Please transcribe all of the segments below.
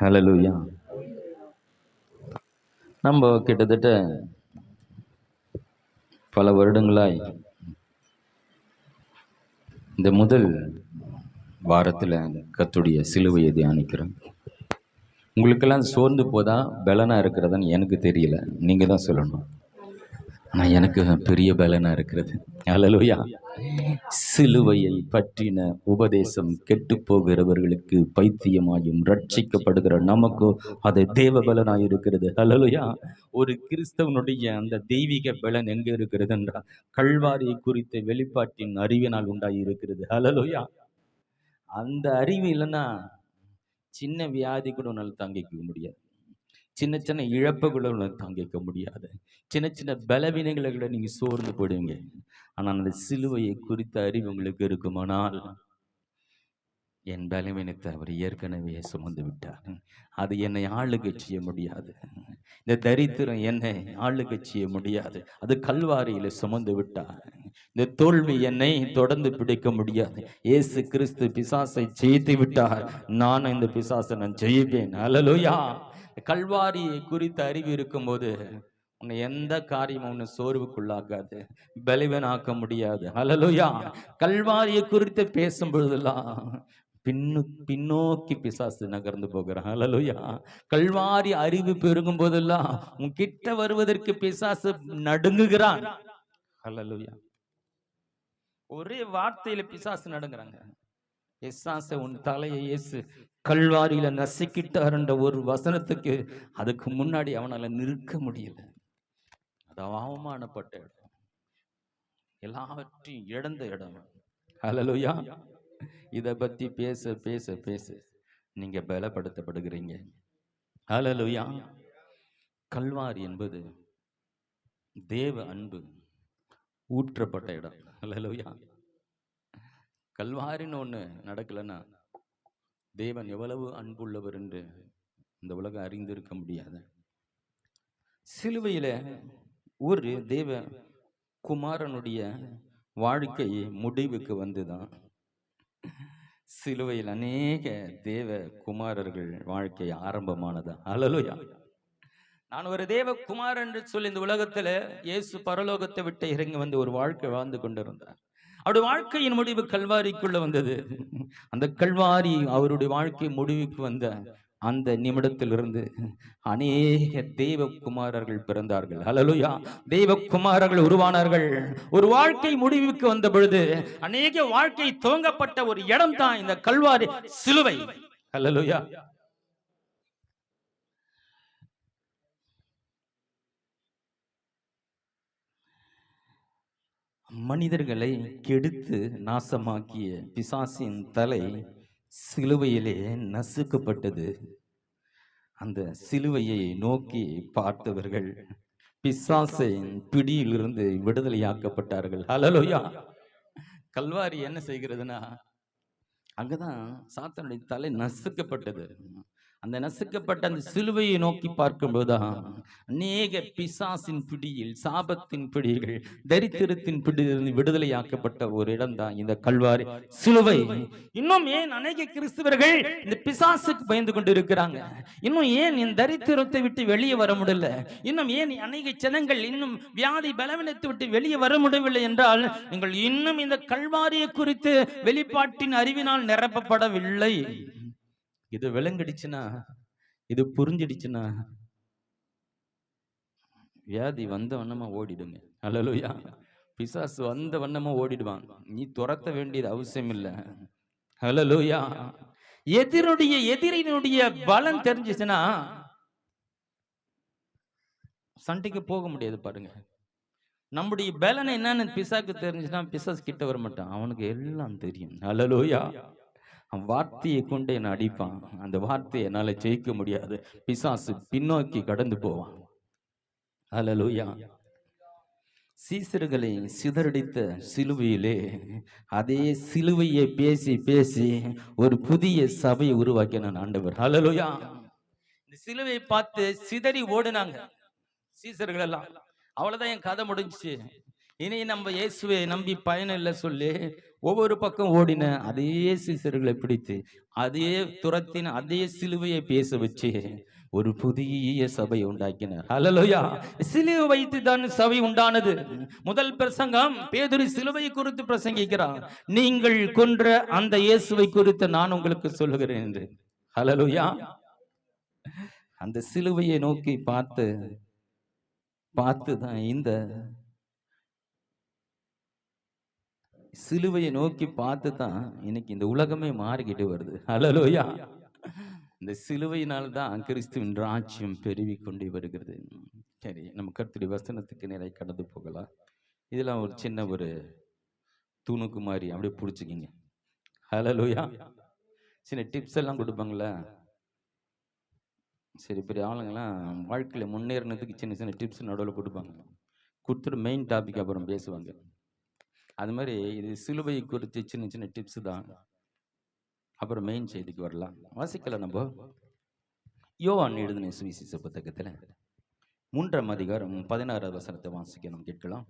ஹல்லேலூயா. நம்ம கிட்டத்தட்ட பல வருடங்களாய் இந்த முதல் வாரத்தில் கர்த்தருடைய சிலுவையை தியானிக்கிறோம். உங்களுக்கெல்லாம் சோர்ந்து போதா பலனா இருக்கிறதான்னு எனக்கு தெரியல, நீங்க தான் சொல்லணும். ஆனால் எனக்கு பெரிய பலனா இருக்கிறது. ஹல்லேலூயா. சிலுவையை பற்றின உபதேசம் கெட்டு போகிறவர்களுக்கு பைத்தியமாயும் ரட்சிக்கப்படுகிற நமக்கோ அது தேவ பலனாய் இருக்கிறது. ஹல்லேலூயா. ஒரு கிறிஸ்தவனுடைய அந்த தெய்வீக பலன் எங்க இருக்கிறது என்றால் கல்வாரியை குறித்த வெளிப்பாட்டின் அறிவினால் உண்டாகி இருக்கிறது. ஹல்லேலூயா. அந்த அறிவு இல்லைன்னா சின்ன வியாதி கூட உன்னால் தாங்கிக்க முடியாது, சின்ன சின்ன இழப்புகளை உன்னால் தாங்கிக்க முடியாது, சின்ன சின்ன பலவீனங்களை கூட நீங்க சோர்ந்து போடுவீங்க. ஆனால் அந்த சிலுவையை குறித்த அறிவு உங்களுக்கு இருக்குமானால் என் பலவீனத்தை அவர் ஏற்கனவே சுமந்து விட்டார். அது என்னை ஆளுகை செய்ய முடியாது. இந்த தரித்திரம் என்னை ஆளுகை செய்ய முடியாது. அது கல்வாரியில சுமந்து விட்டார். இந்த தோல்வி என்னை தொடர்ந்து பிடிக்க முடியாது. இயேசு கிறிஸ்து பிசாசை ஜெயித்து விட்டார். நான் இந்த பிசாசை நான் ஜெயிப்பேன். ஹல்லேலூயா. கல்வாரியை குறித்த அறிவு இருக்கும்போது உன்னை எந்த காரியமும் உன்னை சோர்வுக்குள்ளாக்காது, பலவீனாக்க முடியாது. ஹல்லேலூயா. கல்வாரியை குறித்து பேசும் பொழுதெல்லாம் பின்னோக்கி பிசாசு நகர்ந்து போகிறான். ஹல்லேலூயா. கல்வாரி அறிவு பெருகும் போதெல்லாம் உன் கிட்ட வருவதற்கு பிசாசு நடுங்குகிறான். ஹல்லேலூயா. ஒரே வார்த்தையில பிசாசு நடுங்குறாங்க. பிசாச உன் தலையை இயேசு கல்வாரியில நசுக்கிட்டாருன்ற ஒரு வசனத்துக்கு அதுக்கு முன்னாடி அவனால நிற்க முடியல. அது அவமானப்பட்ட இடம், எல்லாவற்றையும் இழந்த இடம். ஹல்லேலூயா. இதை பத்தி பேச பேச பேச நீங்க பலப்படுத்தப்படுகிறீங்க. ஹல்லேலூயா. கல்வாரி என்பது தேவ அன்பு ஊற்றப்பட்ட இடம். ஹல்லேலூயா. கல்வாரின்னு ஒண்ணு நடக்கலன்னா தேவன் எவ்வளவு அன்புள்ளவர் என்று இந்த உலகம் அறிந்திருக்க முடியாது. சிலுவையில ஒரு தேவ குமாரனுடைய வாழ்க்கை முடிவுக்கு வந்துதான் சிலுவையில் அநேக தேவ குமாரர்கள் வாழ்க்கை ஆரம்பமானதா. ஹல்லேலூயா. நான் ஒரு தேவ குமாரன் என்று சொல்லி இந்த உலகத்துல இயேசு பரலோகத்தை விட்டு இறங்கி வந்து ஒரு வாழ்க்கை வாழ்ந்து கொண்டிருந்தார். அவருடைய வாழ்க்கையின் முடிவு கல்வாரிக்குள்ள வந்தது. அந்த கல்வாரி அவருடைய வாழ்க்கை முடிவுக்கு வந்த அந்த நிமிடத்திலிருந்து அநேக தேவ குமாரர்கள் பிறந்தார்கள். ஹல்லேலூயா. தேவ குமாரர்கள் உருவானார்கள். ஒரு வாழ்க்கை முடிவுக்கு வந்த பொழுது அநேக வாழ்க்கை துவங்கப்பட்ட ஒரு இடம் தான் இந்த கல்வாரி சிலுவை. ஹல்லேலூயா. மனிதர்களை கெடுத்து நாசமாக்கிய பிசாசின் தலை சிலுவையிலே நசுக்கப்பட்டது. அந்த சிலுவையை நோக்கி பார்த்தவர்கள் பிசாசின் பிடியிலிருந்து விடுதலையாக்கப்பட்டார்கள். ஹல்லேலூயா. கல்வாரி என்ன செய்கிறதுனா அங்கதான் சாத்தானுடைய தலை நசுக்கப்பட்டது. அந்த நசுக்கப்பட்ட அந்த சிலுவையை நோக்கி பார்க்கும்போதுதான் அநேக பிசாசின் பிடியில், சாபத்தின் பிடிகள், தரித்திரத்தின் பிடியிலிருந்து விடுதலையாக்கப்பட்ட ஒரு இடம் தான் இந்த கல்வாரி சிலுவை. இன்னும் ஏன் அநேக கிறிஸ்தவர்கள் இந்த பிசாசுக்கு பயந்து கொண்டு இருக்கிறாங்க? இன்னும் ஏன் இந்த தரித்திரத்தை விட்டு வெளியே வர முடியல? இன்னும் ஏன் அநேக ஜனங்கள் இன்னும் வியாதி பலவீனத்தை விட்டு வெளியே வர முடியவில்லை என்றால் நீங்கள் இன்னும் இந்த கல்வாரியை குறித்து வெளிப்பாட்டின் அறிவினால் நிரப்பப்படவில்லை. இது விளங்கிடுச்சுன்னா, இது புரிஞ்சிடுச்சுன்னா வியாதி வந்த வண்ணமா ஓடிடுங்க. ஹல்லேலூயா. பிசாசு வந்த வண்ணமா ஓடிடுவான். நீ துரத்த வேண்டியது அவசியம் இல்லை. ஹல்லேலூயா. எதிரினுடைய பலம் தெரிஞ்சிச்சுன்னா சண்டைக்கு போக முடியாது. பாருங்க, நம்முடைய பலன் என்னன்னு பிசாக்கு தெரிஞ்சுன்னா பிசாசு கிட்ட வர மாட்டான். அவனுக்கு எல்லாம் தெரியும். ஹல்லேலூயா. வார்த்தையை கொண்டு என்ன அடிப்பான். அந்த வார்த்தையை என்னால ஜெயிக்க முடியாது. பிசாசு பின்னோக்கி கடந்து போவான். ஹல்லேலூயா. சீசர்களை சிதறடித்த சிலுவையிலே அதே சிலுவையை பேசி பேசி ஒரு புதிய சபையை உருவாக்கினான் ஆண்டவர். ஹல்லேலூயா. இந்த சிலுவையை பார்த்து சிதறி ஓடினாங்க சீசர்கள் எல்லாம். அவ்வளவுதான், என் கதை முடிஞ்சிச்சு. இனி நம்ம இயேசுவை நம்பி பயன் இல்லை சொல்லி ஒவ்வொரு பக்கம் ஓடின அதே சீசர்களை பிடித்து அதே துரத்தின அதே சிலுவையை பேச வச்சு ஒரு புதிய சபை உண்டாக்கினார். ஹல்லேலூயா. சிலுவை வைத்து தான் சபை உண்டானது. முதல் பிரசங்கம் பேதுரு சிலுவை குறித்து பிரசங்கிக்கிறார். நீங்கள் கொன்ற அந்த இயேசுவை குறித்து நான் உங்களுக்கு சொல்லுகிறேன் என்று. ஹல்லேலூயா. அந்த சிலுவையை நோக்கி பார்த்து தான் இந்த சிலுவையை நோக்கி பார்த்து தான் இன்னைக்கு இந்த உலகமே மாறிக்கிட்டு வருது. ஹல்லேலூயா. இந்த சிலுவையினால் தான் கிறிஸ்துவின் ராஜ்யம் பெருகி கொண்டு வருகிறது. சரி, நம்ம கர்த்தருடைய வசனத்துக்கு நிறைய கடந்து போகலாம். இதெல்லாம் ஒரு சின்ன ஒரு தூணுக்கு மாதிரி அப்படியே பிடிச்சிக்கிங்க. ஹல்லேலூயா. சின்ன டிப்ஸ் எல்லாம் கொடுப்பாங்களா? சரி, பெரிய ஆளுங்கெல்லாம் வாழ்க்கையில் முன்னேறினதுக்கு சின்ன சின்ன டிப்ஸ் நடுவில் கொடுப்பாங்க. கொடுத்துட்டு மெயின் டாபிக் அப்புறம் பேசுவாங்க. அது மாதிரி இது சிலுவை குறித்து சின்ன சின்ன டிப்ஸ் தான். அப்புறம் மெயின் செய்திக்கு வரலாம். வாசிக்கலாம். நம்ம யோவான் எழுதின சுவிசேஷ புத்தகத்தில் 3ஆம் அதிகாரம் 16வது வசனத்தை வாசிக்கணும், கேட்கலாம்.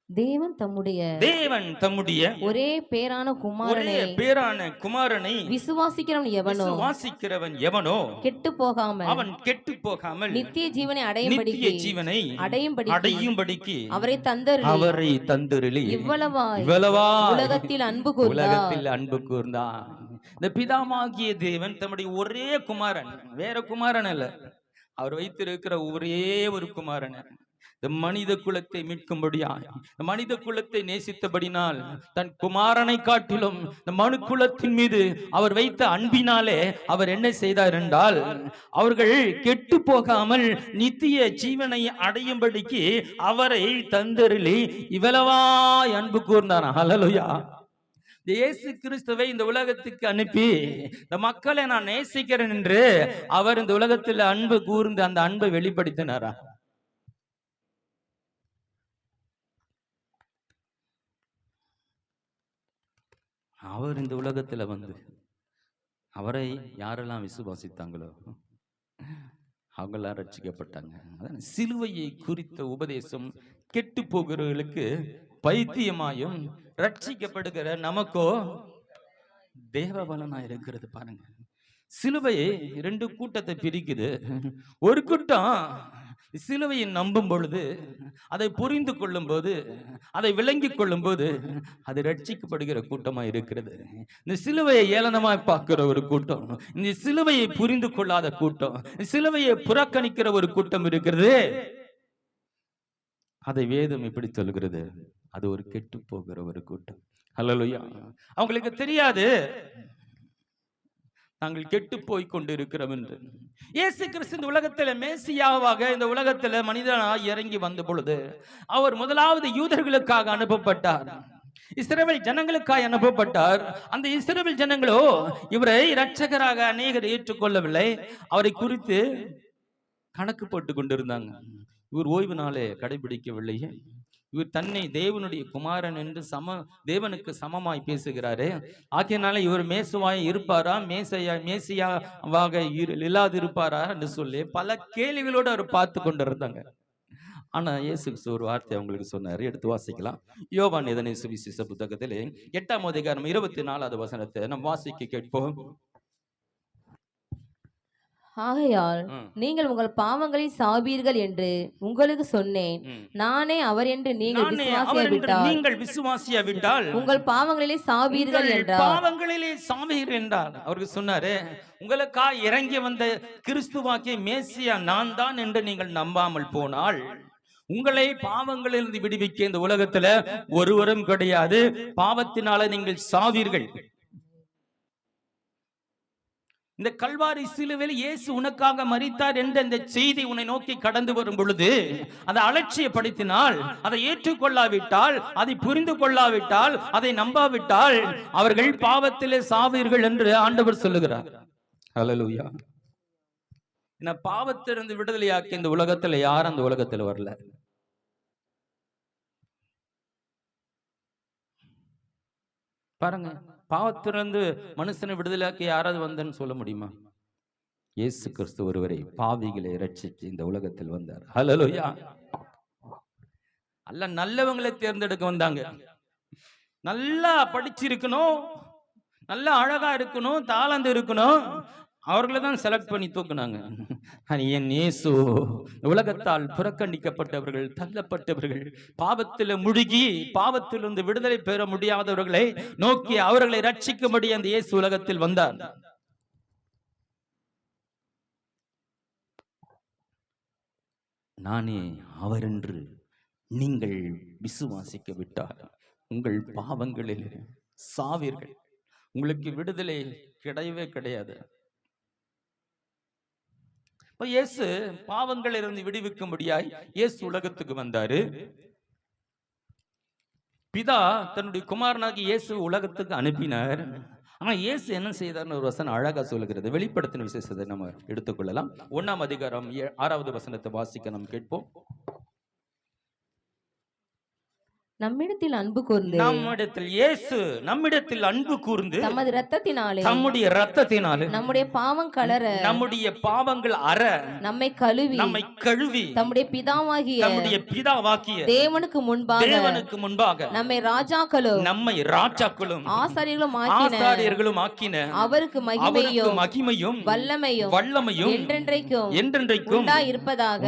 தேவன் தம்முடைய ஒரே பேரான குமாரனை விசுவாசிக்கிறவன் எவனோ கெட்டு போகாமல் நித்திய ஜீவனை அடையும்படிக்கு அவரை தந்தருளி இவ்வளவாய் உலகத்தில் அன்பு கூர்ந்தார். இந்த பிதாமாகிய தேவன் தம்முடைய ஒரே குமாரன், வேற குமாரன் அல்ல, அவர் வைத்திருக்கிற ஒரே ஒரு குமாரன் இந்த மனித குலத்தை மீட்கும்படியாய், மனித குலத்தை நேசித்தபடினால் தன் குமாரனை காட்டிலும் இந்த மனு குலத்தின் மீது அவர் வைத்த அன்பினாலே அவர் என்ன செய்தார் என்றால், அவர்கள் கெட்டு போகாமல் நித்திய ஜீவனை அடையும்படிக்கு அவரை தந்தருளி இவ்வளவாய் அன்பு கூர்ந்தார். ஹல்லேலூயா. இயேசு கிறிஸ்துவை இந்த உலகத்துக்கு அனுப்பி இந்த மக்களை நான் நேசிக்கிறேன் என்று அவர் இந்த உலகத்தில் அன்பு கூர்ந்து அந்த அன்பை வெளிப்படுத்தினாரா? அவர் இந்த உலகத்துல வந்து அவரை யாரெல்லாம் விசுவாசித்தாங்களோ அவங்களாம் ரட்சிக்கப்பட்டாங்க. அதான் சிலுவையை குறித்த உபதேசம் கெட்டு போகிறவர்களுக்கு பைத்தியமாயும் ரட்சிக்கப்படுகிற நமக்கோ தேவ பலனா இருக்கிறது. பாருங்க, சிலுவையை 2 கூட்டத்தை பிரிக்குது. ஒரு கூட்டம் சிலுவையை நம்பும் பொழுது, அதை புரிந்து கொள்ளும் போது, அதை விளங்கி கொள்ளும் போது அது ரட்சிக்கப்படுகிற கூட்டமா இருக்கிறது. இந்த சிலுவையை ஏளனமாய் பார்க்கிற ஒரு கூட்டம், இந்த சிலுவையை புரிந்து கொள்ளாத கூட்டம், சிலுவையை புறக்கணிக்கிற ஒரு கூட்டம் இருக்கிறது. அதை வேதம் எப்படி சொல்கிறது? அது ஒரு கெட்டு போகிற ஒரு கூட்டம். ஹல்லேலூயா. அவங்களுக்கு தெரியாது நாங்கள் கெட்டு போய் கொண்டிருக்கிறோம் என்று. இயேசு கிறிஸ்து இந்த உலகத்தில் மேசியாவாக இந்த உலகத்தில் மனிதனாய் இறங்கி வந்த பொழுது அவர் முதலாவது யூதர்களுக்காக அனுப்பப்பட்டார், இஸ்ரவேல் ஜனங்களுக்காக அனுப்பப்பட்டார். அந்த இஸ்ரவேல் ஜனங்களோ இவரை இரட்சகராக அநேகர் ஏற்றுக்கொள்ளவில்லை. அவரை குறித்து கணக்கு போட்டு கொண்டிருந்தாங்க. இவர் ஓய்வு நாளே கடைபிடிக்கவில்லையே, இவர் தன்னை தேவனுடைய குமாரன் என்று தேவனுக்கு சமமாய் பேசுகிறாரு, ஆகையினால இவர் மேசுவாய் இருப்பாரா, மேசியாவாக இல்லாது இருப்பாரா என்று சொல்லி பல கேள்விகளோடு அவர் பார்த்து கொண்டிருந்தாங்க. ஆனா இயேசு ஒரு வார்த்தை அவங்களுக்கு சொன்னாரு, எடுத்து வாசிக்கலாம். யோவான் எழுதின சுவிசேஷ புத்தகத்திலே 8ஆம் அதிகாரம் 24வது வசனத்தை நம் வாசிக்க கேட்போம். ஆகையால் நீங்கள் உங்கள் பாவங்களில் சாவீர்கள் என்று உங்களுக்கு சொன்னேன். நானே அவர் என்று நீங்கள் விசுவாசியாவிட்டால் உங்கள் பாவங்களிலே சாவீர்கள் என்றார். அவருக்கு சொன்னாரு, உங்களுக்கா இறங்கி வந்த கிறிஸ்துவாக்கிய மேசியா நான் தான் என்று நீங்கள் நம்பாமல் போனால் உங்களை பாவங்களிலிருந்து விடுவிக்க இந்த உலகத்துல ஒருவரும் கிடையாது. பாவத்தினால நீங்கள் சாவீர்கள். இந்த கல்வாரி சிலுவையில் இயேசு உனக்காக மரித்தார் என்ற இந்த செய்தி உன்னை நோக்கி கடந்து வரும் பொழுது அதை அலட்சியப்படுத்தினால், அதை ஏற்றுக்கொள்ளாவிட்டால், அதை புரிந்து கொள்ளாவிட்டால், அதை நம்பாவிட்டால் அவர்கள் பாவத்திலே சாவீர்கள் என்று ஆண்டவர் சொல்லுகிறார். ஹல்லேலூயா. இந்த பாவத்திலிருந்து விடுதலையாக்கி இந்த உலகத்துல யாரும் அந்த உலகத்துல வரல. பாருங்க, பாவத்திலிருந்து மனுஷனை விடுதலையாக்கி யாராவது வந்தன்னு சொல்ல முடியுமா? இயேசு கிறிஸ்து ஒருவரை பாவிகளை ரட்சித்து இந்த உலகத்தில் வந்தார். ஹல்லேலூயா. அல்ல நல்லவங்களை தேர்ந்தெடுக்க வந்தாங்க. நல்லா படிச்சிருக்கணும், நல்லா அழகா இருக்கணும், தாளந்து இருக்கணும், அவர்களை தான் செலக்ட் பண்ணி தூக்குனாங்க. என் இயேசு உலகத்தால் புறக்கணிக்கப்பட்டவர்கள், தள்ளப்பட்டவர்கள், பாவத்தில் முழுகி பாவத்திலிருந்து விடுதலை பெற முடியாதவர்களை நோக்கி அவர்களை ரட்சிக்கும்படி அந்த இயேசு உலகத்தில் வந்தார். நானே அவர் என்று நீங்கள் விசுவாசிக்க விட்டால் உங்கள் பாவங்களில் சாவீர்கள். உங்களுக்கு விடுதலை கிடையவே கிடையாது. இயேசு பாவங்களிலிருந்து விடுவிக்கும்படியாய் இயேசு உலகத்துக்கு வந்தாரு. பிதா தன்னுடைய குமாரனாகி இயேசு உலகத்துக்கு அனுப்பினார். ஆனா இயேசு என்ன செய்தார்னு ஒரு வசனம் அழகா சொல்லுகிறது. வெளிப்படுத்தின விசேஷத்தை நம்ம எடுத்துக்கொள்ளலாம். 1ஆம் அதிகாரம் 6வது வசனத்தை வாசிக்க நாம் கேட்போம். நம்மிடத்தில் அன்பு கூர்ந்து, நம்மிடத்தில் இயேசு நம்மிடத்தில் அன்பு கூர்ந்து தமது இரத்தத்தினாலே, தம்முடைய இரத்தத்தினாலே நம்முடைய பாவம் கலர, நம்முடைய பாவங்கள் அற, நம்மை கழுவி தம்முடைய பிதாவாகிய தேவனுக்கு முன்பாக நம்மை ராஜாக்களும் ஆசாரியர்களும் ஆக்கின அவருக்கு மகிமையும் வல்லமையும் என்றென்றைக்கும் உண்டாயிருப்பதாக.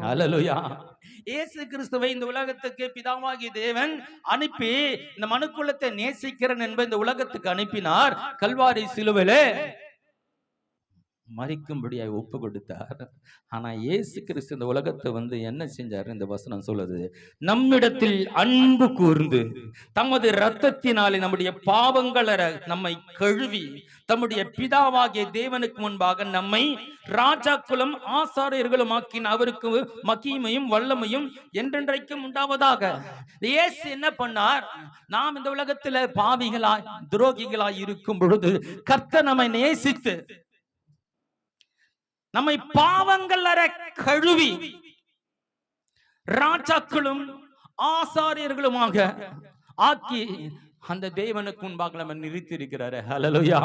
ஹல்லேலூயா. இயேசு கிறிஸ்துவை இந்த உலகத்துக்கு பிதாவாகிய தேவன் அனுப்பி இந்த மனுக்குலத்தை நேசிக்கிறேன் என்பதை இந்த உலகத்துக்கு அனுப்பினார். கல்வாரி சிலுவையிலே மரிக்கும்படியாய் ஒப்பு கொடுத்தார். ஆனா இயேசு கிறிஸ்து இந்த உலகத்தை வந்து என்ன செஞ்சார்? இந்த வசனம் சொல்லுது, நம்மிடத்தில் அன்பு கூர்ந்து தமது இரத்தத்தினாலே நம்முடைய பாவங்கள நம்மை கழுவி தம்முடைய பிதாவாகிய தேவனுக்கு முன்பாக நம்மை ராஜாக்களும் ஆசாரியர்களும் ஆக்கின அவருக்கு மகிமையும் வல்லமையும் என்றென்றைக்கும் உண்டாவதாக. இயேசு என்ன பண்ணார்? நாம் இந்த உலகத்துல பாவிகளாய் துரோகிகளாய் இருக்கும் பொழுது கர்த்தர் நம்மை நேசித்து நம்மை பாவங்கள் அற கழுவி ராஜாக்களும் ஆசாரியர்களுமாக ஆக்கி அந்த தேவனுக்கு முன்பாக நம்ம நிறுத்தியிருக்கிறாரு. ஹல்லேலூயா.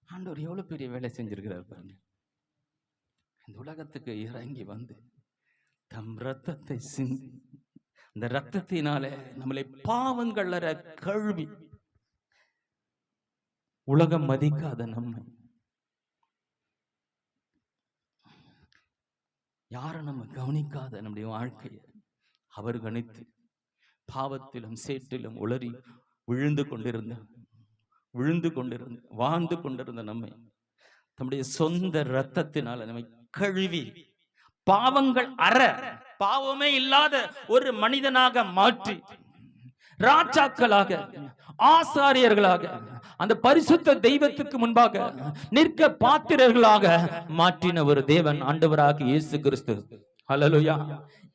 ஆண்டவர் எவ்வளவு பெரிய வேலை செஞ்சிருக்கிறார் பாருங்க. இந்த உலகத்துக்கு இறங்கி வந்து தம் ரத்தத்தை சிந்தி அந்த ரத்தத்தினால நம்மளை பாவங்கள் அற கழுவி உலகம் மதிக்காத நம்மை, யாரும் நம்ம கவனிக்காத நம்முடைய வாழ்க்கையை அவர் கணித்து பாவத்திலும் சேற்றிலும் உளறி வாழ்ந்து கொண்டிருந்த நம்மை தம்முடைய சொந்த இரத்தத்தினால நம்மை கழுவி பாவங்கள் அற பாவமே இல்லாத ஒரு மனிதனாக மாற்றி ராஜாக்களாக ஆசாரியர்களாக அந்த பரிசுத்த தெய்வத்துக்கு முன்பாக நிற்க பாத்திரர்களாக மாற்றின ஒரு தேவன் ஆண்டவராக இயேசு கிறிஸ்து. ஹல்லேலூயா.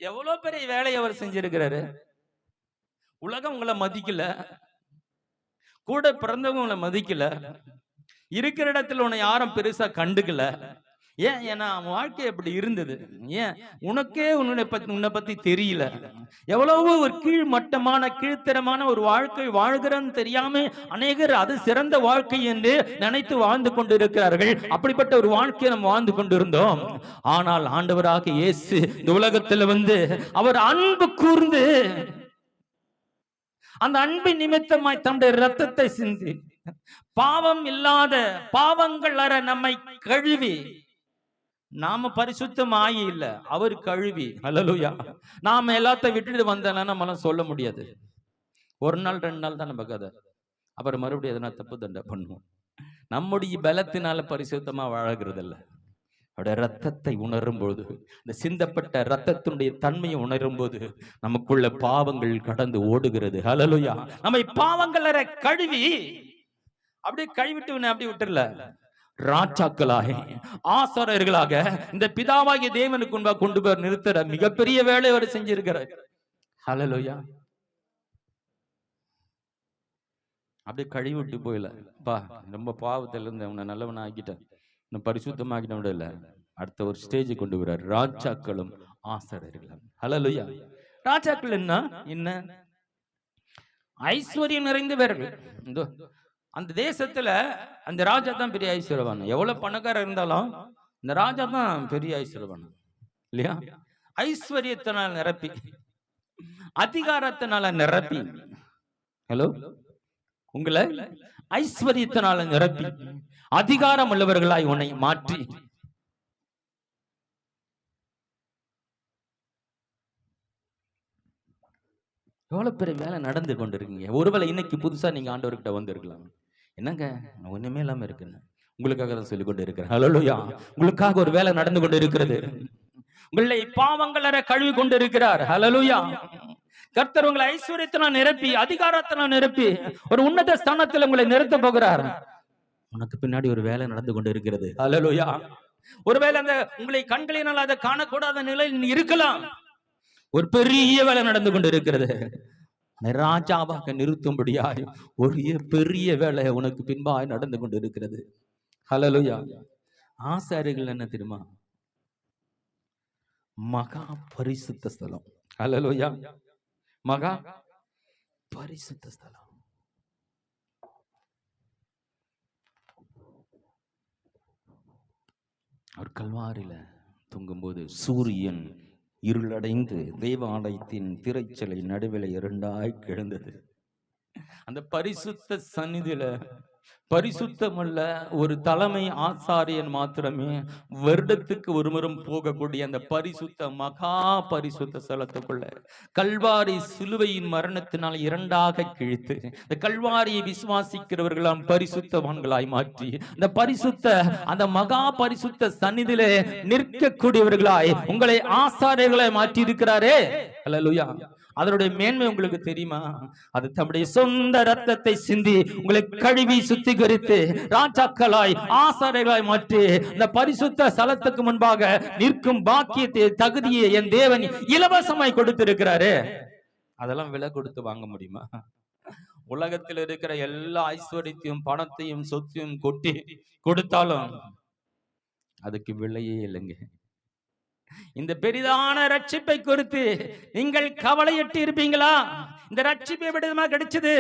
எவ்வளவு பெரிய வேலையை அவர் செஞ்சிருக்கிறாரு. உலகம் உங்களை மதிக்கல, கூட பிறந்தவங்க உங்களை மதிக்கல, இருக்கிற இடத்துல உன்னை யாரும் பெருசா கண்டுக்கல. ஏன்னா வாழ்க்கை அப்படி இருந்தது. ஏன் உனக்கே உன்னை பத்தி தெரியல. எவ்வளவு ஒரு கீழ்மட்டமான கீழ்த்தரமான ஒரு வாழ்க்கை வாழ்கிறன்னு தெரியாம அநேகர் அது சிறந்த வாழ்க்கை என்று நினைத்து வாழ்ந்து கொண்டிருக்கிறார்கள். அப்படிப்பட்ட ஒரு வாழ்க்கையை நம்ம வாழ்ந்து கொண்டிருந்தோம். ஆனால் ஆண்டவராக இயேசு இந்த உலகத்துல வந்து அவர் அன்பு கூர்ந்து அந்த அன்பின் நிமித்தமாய் தம்முடைய இரத்தத்தை சிந்தி பாவம் இல்லாத பாவங்கள் அற நம்மை கழுவி, நாம பரிசுத்தம் ஆகி இல்ல, அவர் கழுவி. ஹல்லேலூயா. நாம எல்லாத்தையும் விட்டுட்டு வந்தேன்னா நம்மளாம் சொல்ல முடியாது. ஒரு நாள் 2 நாள் தான் நம்ம கதை. அப்புறம் மறுபடியும் எதனா தப்பு தண்டை பண்ணுவோம். நம்முடைய பலத்தினால பரிசுத்தமா வாழகிறது இல்ல. அவருடைய ரத்தத்தை உணரும் போது, இந்த சிந்தப்பட்ட ரத்தத்தினுடைய தன்மையை உணரும் போது நமக்குள்ள பாவங்கள் கடந்து ஓடுகிறது. ஹல்லேலூயா. நம்மை பாவங்கள் அற கழுவி அப்படியே கழுவிட்டு அப்படி விட்டுறல, ராஜாக்களாக ஆசாரியர்களாக இந்த பிதாவாகிய தேவனுக்கு முன்பாக கொண்டு போய் நிறுத்துற மிகப்பெரிய வேலை அவர் செஞ்சிருக்கிறார். ஹல்லேலூயா. அப்படியே கழுவி விட்டு போயில, பா ரொம்ப பாவத்துல இருந்து அவனை நல்லவனா ஆக்கிட்டேன், பரிசுத்தமாக்கிட்ட இல்ல, அடுத்த ஒரு ஸ்டேஜ் கொண்டு வர்றார். ராஜாக்களும் ஆசாரியர்களும். ஹல்லேலூயா. ராஜாக்கள் என்ன ஐஸ்வர்யம் நிறைந்தவர்கள். அந்த தேசத்துல அந்த ராஜா தான் பெரிய ஐஸ்வர்யவான். எவ்வளவு பணக்காரர் இருந்தாலும் இந்த ராஜா தான் பெரிய ஐஸ்வர்யவான் இல்லையா? ஐஸ்வர்யத்தினால் நிரப்பி, அதிகாரத்தினால நிரப்பி, ஹலோ, உங்களை ஐஸ்வர்யத்தினால நிரப்பி அதிகாரம் உள்ளவர்களாய் உன்னை மாற்றி எவ்வளவு பெரிய வேலை நடந்து கொண்டு இருக்கீங்க. ஒருவேளை இன்னைக்கு புதுசா நீங்க ஆண்டவர்கிட்ட வந்திருக்கலாம். என்னங்க ஒண்ணுமே இல்லாம இருக்குன்னு உங்களுக்காக தான் சொல்லிக் கொண்டு இருக்கிறேன். ஹல்லேலூயா. உங்களுக்காக ஒரு வேலை நடந்து கொண்டு இருக்கிறது. உங்களை பாவங்களற கழுவி கொண்டு இருக்கிறார். ஹல்லேலூயா. கர்த்தர் உங்களை ஐஸ்வர்யத்தினால் நிரப்பி, அதிகாரத்தினால் நிரப்பி ஒரு உன்னத ஸ்தானத்தில் உங்களை நிறுத்த போகிறார். உனக்கு பின்னாடி ஒரு வேலை நடந்து கொண்டு இருக்கிறது. ஹல்லேலூயா. ஒருவேளை அந்த உங்களை கண்களினால் அதை காணக்கூடாத நிலையில் இருக்கலாம். ஒரு பெரிய வேலை நடந்து கொண்டு இருக்கிறது. ராஜாவாக நிறுத்தும்படியாய் ஒரு பெரிய வேலை உனக்கு பின்பாய் நடந்து கொண்டு இருக்கிறது. ஹல்லேலூயா. ஆசாரிகள் என்ன தெரியுமா? மகா பரிசுத்த ஸ்தலம். ஹல்லேலூயா. மகா பரிசுத்த ஸ்தலம். அவர் கல்வாரியில தூங்கும்போது சூரியன் இருளடைந்து தேவாலயத்தின் திரைச்சலை நடுவில் இரண்டாய் கிடந்தது. அந்த பரிசுத்த சந்நிதியில பரிசுத்தமுள்ள ஒரு தலைமை ஆசாரியன் மாத்திரமே வருடத்துக்கு ஒருமுறம் போகக்கூடிய அந்த பரிசுத்த மகா பரிசுத்த ஸ்தலத்துக்குள்ள கல்வாரி சிலுவையின் மரணத்தினால் இரண்டாக கிழித்து இந்த கல்வாரியை விசுவாசிக்கிறவர்களாம் பரிசுத்தவான்களாய் மாற்றி இந்த பரிசுத்த அந்த மகா பரிசுத்த சந்நிதியிலே நிற்கக்கூடியவர்களாய் உங்களை ஆசாரியர்களாய் மாற்றி இருக்கிறாரே. அல்லேலூயா. அதனுடைய மேன்மை உங்களுக்கு தெரியுமா? அது தம்முடைய சொந்த ரத்தத்தை சிந்தி உங்களை கழுவி சுத்திகரித்து ராஜாக்களாய் ஆசாரியர்களாய் மாற்றி இந்த பரிசுத்த ஸ்தலத்துக்கு முன்பாக நிற்கும் பாக்கியத்தை தகுதியை என் தேவன் இலவசமாய் கொடுத்திருக்கிறாரு. அதெல்லாம் விலை கொடுத்து வாங்க முடியுமா? உலகத்தில் இருக்கிற எல்லா ஐஸ்வர்யத்தையும் பணத்தையும் சொத்தையும் கொட்டி கொடுத்தாலும் அதுக்கு விலையே இல்லைங்க. இந்த பெரிதான ரட்சிப்பை குறித்து நீங்கள் கவலையிட்டு இருப்பீங்களா? இந்த ரட்சிப்பை விதமா கிடைச்சது.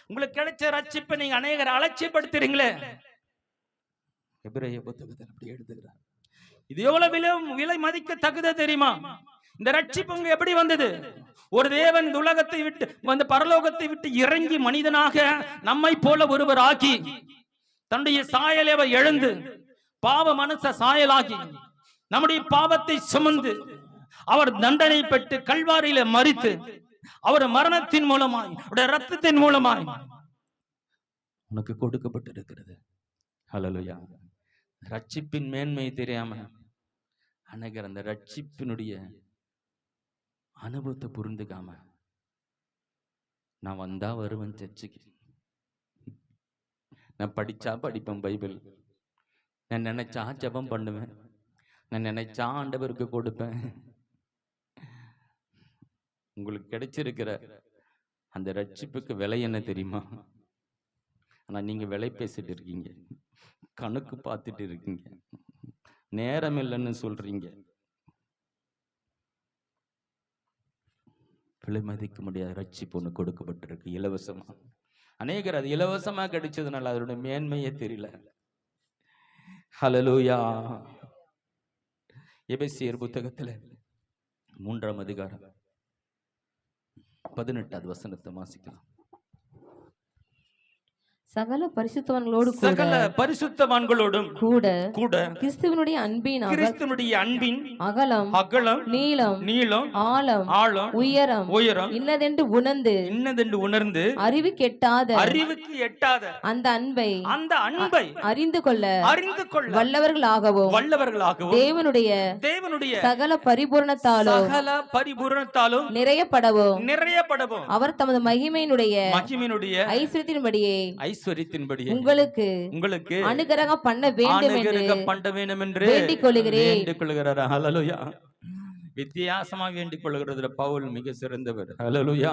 உங்களுக்கு கிடைச்ச ரட்சிப்பை நீங்க அநேகரை அலட்சியப்படுத்துறீங்களே. எபிரேய புத்தகத்தில் அப்படி எழுதுகிறார். இது எவ்வளவு விலை மதிக்க தகுத தெரியுமா? இந்த ரட்சிப்பு உங்க எப்படி வந்தது? ஒரு தேவன் இந்த உலகத்தை விட்டு வந்து பரலோகத்தை விட்டு இறங்கி மனிதனாக நம்மை போல ஒருவர் ஆகி தன்னுடைய சாயலை அவர் எழுந்து பாவ மனுஷ சாயலாகி நம்முடைய பாவத்தை சுமந்து அவர் தண்டனை பெற்று கல்வாரியில மரித்து அவர் மரணத்தின் மூலமாய் ரத்தத்தின் மூலமாய் உனக்கு கொடுக்கப்பட்டிருக்கிறது. ஹல்லேலூயா. ரட்சிப்பின் மேன்மை தெரியாம அநேகர் அந்த ரட்சிப்பினுடைய அனுபவத்தை புரிந்துக்காம நான் வந்தா வருவேன் சர்ச்சுக்கு, நான் படிச்சா படிப்பேன் பைபிள், நான் நினைச்சா ஜெபம் பண்ணுவேன், நான் நினைச்சா ஆண்டவருக்கு கொடுப்பேன். உங்களுக்கு கிடைச்சிருக்கிற அந்த ரட்சிப்புக்கு விலை என்ன தெரியுமா? ஆனா நீங்க விலை பேசிட்டு இருக்கீங்க, கணக்கு பார்த்துட்டு இருக்கீங்க, நேரம் இல்லைன்னு சொல்றீங்க. விலை மதிக்க முடியாத ரட்சிப்பு ஒன்று கொடுக்கப்பட்டிருக்கு இலவசமா. அநேகர் அது இலவசமா கிடைச்சதுனால அதோட மேன்மையே தெரியல. ஹல்லேலூயா. எபேசியர் புத்தகத்துல 3ஆம் அதிகாரம் 18வது வசனத்தை வாசிக்கலாம். சகல பரிசுத்தவான்களோடும் கூட கிறிஸ்துவினுடைய அன்பின் அகலம் நீளம் ஆழம் உயரம் இன்னதென்று உணர்ந்து அறிவுக்கு எட்டாத அந்த அன்பை அறிந்து கொள்ள வல்லவர்களாகவும் தேவனுடைய சகல பரிபூரணத்தாலும் நிறையப்படவும் அவர் தமது மகிமையினுடைய ஐஸ்வரியத்தின்படியே உங்களுக்கு அனுகிரகம் பண்ண வேண்டும் என்று வேண்டிக் கொள்கிறேன். ஹல்லேலூயா. வித்தியாசமா வேண்டிக் கொள்கிறதுல பவுல் மிக சிறந்தவர். ஹல்லேலூயா.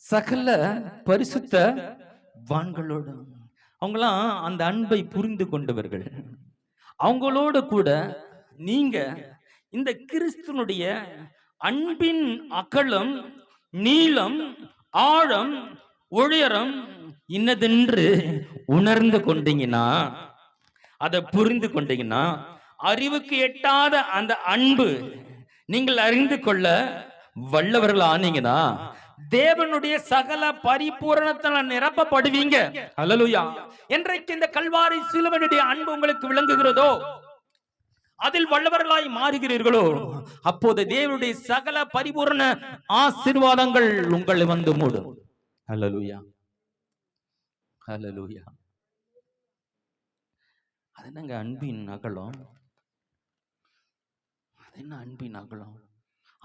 சகல பரிசுத்த வான்களோடு அவங்களாம் அந்த அன்பை புரிந்து கொண்டவர்கள். அவங்களோடு கூட நீங்க இந்த கிறிஸ்துனுடைய அன்பின் அகலம் நீளம் ஆழம் உயரம் இன்னதென்று உணர்ந்து கொண்டீங்கன்னா, அதை புரிந்து கொண்டீங்கன்னா அறிவுக்கு எட்டாத அந்த அன்பு நீங்கள் அறிந்து கொள்ள வல்லவர்கள் ஆனீங்கன்னா தேவனுடைய சகல பரிபூரணத்தால் நிரப்பப்படுவீங்க. அல்லேலூயா. என்றைக்கு இந்த கல்வாரி சிலுவையுடைய அன்பு உங்களுக்கு விளங்குகிறதோ, அதில் வல்லவர்களாய் மாறுகிறீர்களோ, அப்போது தேவனுடைய சகல பரிபூரண ஆசீர்வாதங்கள் உங்களை வந்து மூடும். அல்லேலூயா, அல்லேலூயா. அது என்னங்க அன்பின் அகலம்? அது என்ன அன்பின் அகலம்?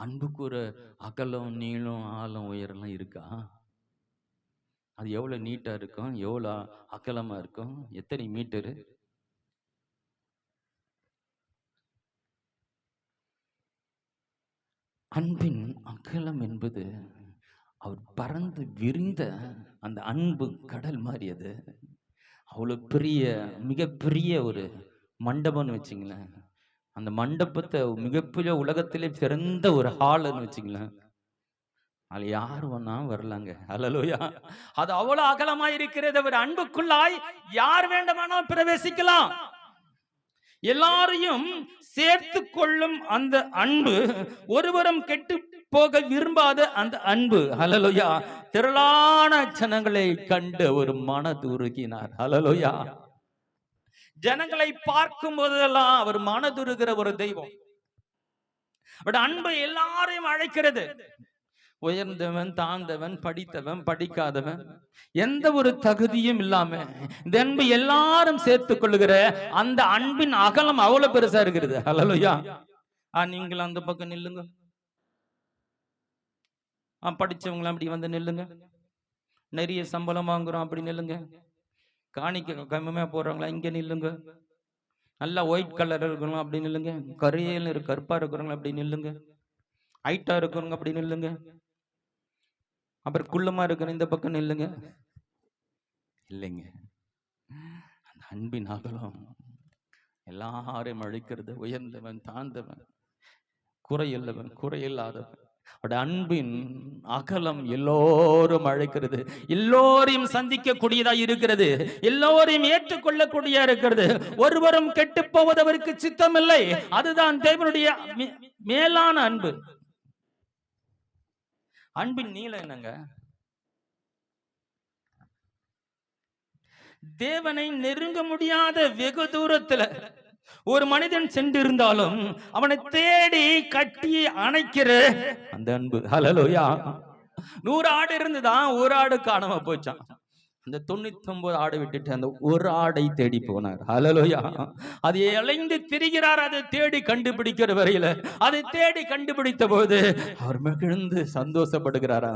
அன்புக்கு ஒரு அகலம், நீளம், ஆழம், உயரெல்லாம் இருக்கா? அது எவ்வளவு நீட்டா இருக்கும், எவ்வளவு அகலமா இருக்கும், எத்தனை மீட்டரு? அன்பின் அகலம் என்பது அவர் பறந்து விரிந்த அந்த அன்பு கடல் மாதிரி. அது அவ்வளவு பெரிய, மிகப்பெரிய ஒரு மண்டபம்னு வச்சுங்களேன். அந்த மண்டபத்தை மிகப்பெரிய உலகத்திலே சிறந்த ஒரு ஹால்னு வச்சுங்களேன். அதுல யார் வேணா வரலாங்க. அல்லேலூயா. அது அவ்வளவு அகலமா இருக்கிறது. அவர் அன்புக்குள்ளாய் யார் வேண்டுமானாலும் பிரவேசிக்கலாம். எல்லாரையும் சேர்த்து கொள்ளும் அந்த அன்பு, ஒருவரும் கெட்டு போக விரும்பாத அந்த அன்பு. அல்லேலூயா. திரளான ஜனங்களை கண்டு ஒரு மனதுருகினார். அல்லேலூயா. ஜனங்களை பார்க்கும் போதெல்லாம் அவர் மனதுருகிற ஒரு தெய்வம். பட் அன்பு எல்லாரையும் அழைக்கிறது. உயர்ந்தவன், தாழ்ந்தவன், படித்தவன், படிக்காதவன், எந்த ஒரு தகுதியும் இல்லாம இந்த அன்பு எல்லாரும் சேர்த்துக் கொள்ளுகிற அந்த அன்பின் அகலம் அவ்வளவு பெருசா இருக்கிறது. அல்லேலூயா. நீங்கள் அந்த பக்கம் நில்லுங்க. படிச்சவங்களாம் அப்படி வந்து நில்லுங்க. நிறைய சம்பளம் வாங்குறோம் அப்படி நில்லுங்க. காணிக்க கம்மியா போறவங்களா இங்க நில்லுங்க. நல்லா ஒயிட் கலர் இருக்கணும் அப்படி நில்லுங்க. கரையில் கருப்பா இருக்கிறவங்க அப்படி நில்லுங்க. ஹைட்டா இருக்கிறவங்க அப்படி நில்லுங்க. அப்புறம் குள்ளமா இருக்கிற இந்த பக்கம் நில்லுங்க. இல்லைங்க, அந்த அன்பின் அகலம் எல்லாரையும் அழைக்கிறது. உயர்ந்தவன், தாழ்ந்தவன், குறையில்லவன், குறையில்லாதவன். அன்பின் அகலம் எல்லோரும் அழைக்கிறது. எல்லோரையும் சந்திக்க கூடியதா இருக்கிறது. எல்லோரையும் ஏற்றுக்கொள்ளக்கூடியதா இருக்கிறது. ஒருவரும் கெட்டு போவது அவருக்கு சித்தம் இல்லை. அதுதான் தேவனுடைய மேலான அன்பு. அன்பின் நீளம் என்னங்க? தேவனை நெருங்க முடியாத வெகு தூரத்துல ஒரு மனிதன் சென்றிருந்தாலும் அவனை தேடி கட்டி அணைக்கிற அந்த அன்பு. அல்லேலூயா. 100 ஆடு இருந்துதான், ஒரு ஆடு காணாம போச்சான். அந்த 99 ஆடு விட்டுட்டு அந்த ஒரு ஆடை தேடி போனார். அல்லேலூயா. அது அலைந்து திரிகிறார். அதை தேடி கண்டுபிடிக்கிற வரையில, அதை தேடி கண்டுபிடித்த போது அவர் மகிழ்ந்து சந்தோஷப்படுகிறாரா.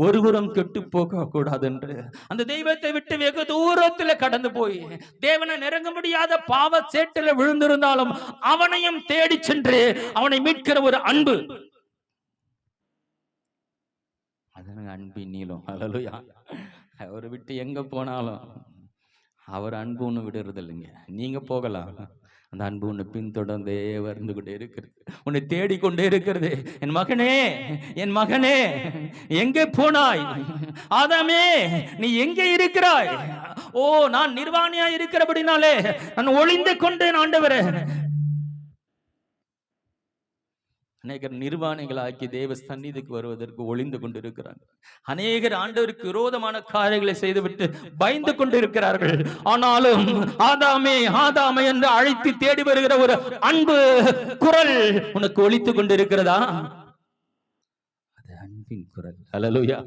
ஒருவரும் கெட்டு போக கூடாது என்று அந்த தெய்வத்தை விட்டு வெகு தூரத்துல கடந்து போய் தேவனை நெருங்க முடியாத பாவ சேற்றில விழுந்திருந்தாலும் அவனையும் தேடி சென்று அவனை மீட்கிற ஒரு அன்பு. அதனால அன்பின் நீளம். அல்லேலூயா. அவரை விட்டு எங்க போனாலும் அவர் அன்பு ஒண்ணு விடுறது இல்லைங்க. நீங்க போகலாம், அந்த அன்பு உன்னை பின்தொடர்ந்தே வந்து கொண்டே இருக்கிறது, உன்னை தேடிக்கொண்டே இருக்கிறது. என் மகனே, என் மகனே, எங்கே போனாய்? ஆதாமே, நீ எங்கே இருக்கிறாய்? ஓ, நான் நிர்வாணியா இருக்கிறபடினாலே நான் ஒளிந்து கொண்டேன் ஆண்டவரே. அநேகர் நிர்வாணிகளாக்கி தேவ சந்நிதிக்கு வருவதற்கு ஒளிந்து கொண்டிருக்கிறாங்க. அநேகர் ஆண்டவருக்கு விரோதமான காரியங்களை செய்துவிட்டு பயந்து கொண்டிருக்கிறார்கள். ஆனாலும் ஆதாமே, ஆதாமே என்று அழைத்து தேடி வருகிற ஒரு அன்பு குரல் உனக்கு ஒலித்துக் கொண்டிருக்கிறதா? அது அன்பின் குரல். அல்லேலூயா.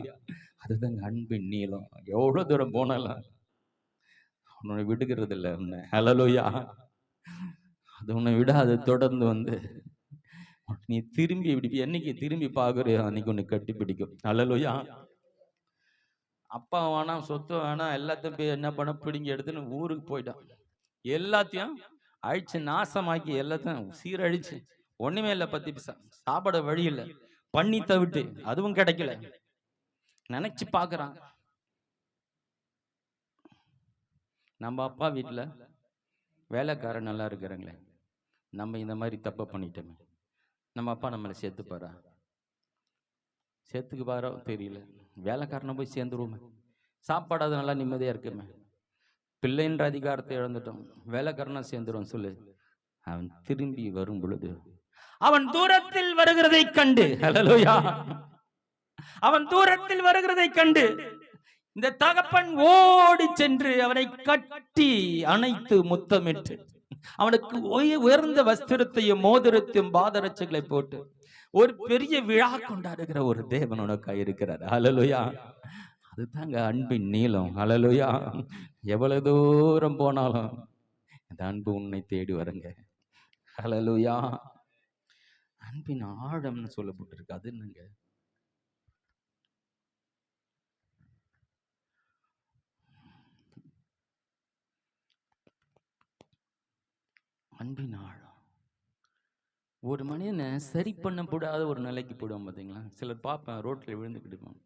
அதுதான் அன்பின் நீளம். எவ்வளவு தூரம் போனாலும் உன்னை விடுகிறது இல்லை உன்னை. அல்லேலூயா. அது உன்னை விட அது தொடர்ந்து வந்து நீ திரும்பி இப்படி என்னைக்கு திரும்பி பாக்குறியோ அன்னைக்கு உன்னை கட்டி பிடிக்கும். அல்லேலூயா. அப்பா வேணாம், சொத்து வேணாம், எல்லாத்தையும் போய் என்ன பண்ண பிடிங்கி எடுத்துன்னு ஊருக்கு போயிட்டான். எல்லாத்தையும் அழிச்சு நாசமாக்கி எல்லாத்தையும் சீரழிச்சு ஒண்ணுமே இல்லை. பத்தி சாப்பாடு வழி இல்லை, பண்ணி தவிட்டு அதுவும் கிடைக்கல. நினைச்சு பாக்குறான், நம்ம அப்பா வீட்டுல வேலைக்காரன் நல்லா இருக்கிறாங்களே, நம்ம இந்த மாதிரி தப்ப பண்ணிட்டோமே, நம்ம அப்பா நம்மளை சேர்த்துப்பாரா? சேர்த்துக்கு பாரோ தெரியல. வேலைக்காரனை போய் சேர்ந்துருவோமே, சாப்பாடாது நல்லா நிம்மதியா இருக்குமே. பிள்ளைன்ற அதிகாரத்தை இழந்துட்டோம், வேலைக்காரனா சேர்ந்துரும் சொல்லு. அவன் திரும்பி வரும் பொழுது அவன் தூரத்தில் வருகிறதை கண்டு, ஹல்லேலூயா, அவன் தூரத்தில் வருகிறதை கண்டு இந்த தகப்பன் ஓடி சென்று அவனை கட்டி அணைத்து முத்தமிட்டு அவனுக்கு உயர்ந்த வஸ்திரத்தையும் மோதிரத்தையும் பாதரட்சைகளை போட்டு ஒரு பெரிய விழா கொண்டாடுகிற ஒரு தேவன் உனக்காக இருக்கிறார். ஹல்லேலூயா. அதுதாங்க அன்பின் நீளம். ஹல்லேலூயா. எவ்வளவு தூரம் போனாலும் இந்த அன்பு உன்னை தேடி வருங்க. ஹல்லேலூயா. அன்பின் ஆழம்னு சொல்லப்பட்டிருக்கு. அது என்னங்க? அன்பின் ஆழம். ஒரு மனிதனை சரி பண்ணக்கூடாத ஒரு நிலைக்கு போடுவான் பார்த்தீங்களா? சிலர் பார்ப்பேன், ரோட்டில் விழுந்துக்கிட்டு இருப்பான்,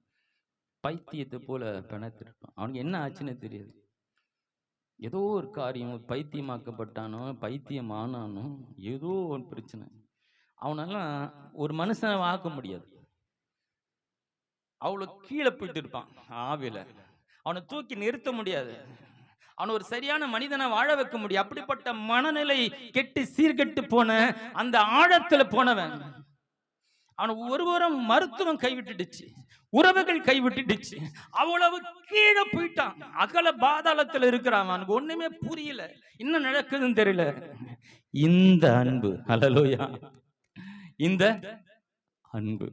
பைத்தியத்தை போல பிணத்திருப்பான். அவனுக்கு என்ன ஆச்சுன்னு தெரியாது. ஏதோ ஒரு காரியம், பைத்தியமாக்கப்பட்டானோ பைத்தியம் ஆனானோ ஏதோ ஒரு பிரச்சனை. அவனெல்லாம் ஒரு மனுஷனை ஆக்க முடியாது. அவ்வளோ கீழே போயிட்டு இருப்பான் ஆவில. அவனை தூக்கி நிறுத்த முடியாது. அவன் ஒரு சரியான மனிதனை வாழ வைக்க முடியும். அப்படிப்பட்ட மனநிலை கெட்டு சீர்கெட்டு போன அந்த ஆழத்துல போனவன் அவன் ஒருவரும் மருத்துவம் கைவிட்டுடுச்சு, உறவுகள் கைவிட்டுடுச்சு, அவ்வளவு கீழே போயிட்டான். அகல பாதாளத்துல இருக்கிறான். அவனுக்கு ஒண்ணுமே புரியல, என்ன நடக்குதுன்னு தெரியல. இந்த அன்பு, ஹல்லேலூயா, இந்த அன்பு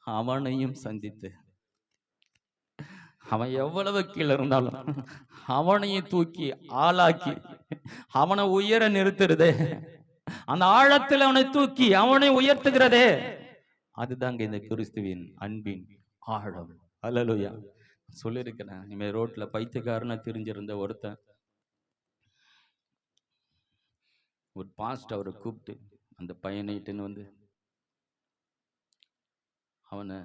அவனையும் சந்தித்து, அவன் எவ்வளவு கீழே இருந்தாலும் அவனையும் தூக்கி ஆளாக்கி அவனை உயர நிறுத்துறதே, அந்த ஆழத்தில் அவனை தூக்கி அவனை உயர்த்துகிறதே, அதுதாங்க இந்த கிறிஸ்துவின் அன்பின் ஆழம். ஹல்லேலூயா. சொல்லியிருக்கிறேன், இனிமே ரோட்ல பைத்தியக்காரனா தெரிஞ்சிருந்த ஒருத்தன், ஒரு பாஸ்ட் அவரை கூப்பிட்டு அந்த பையனைட்டுன்னு வந்து அவனை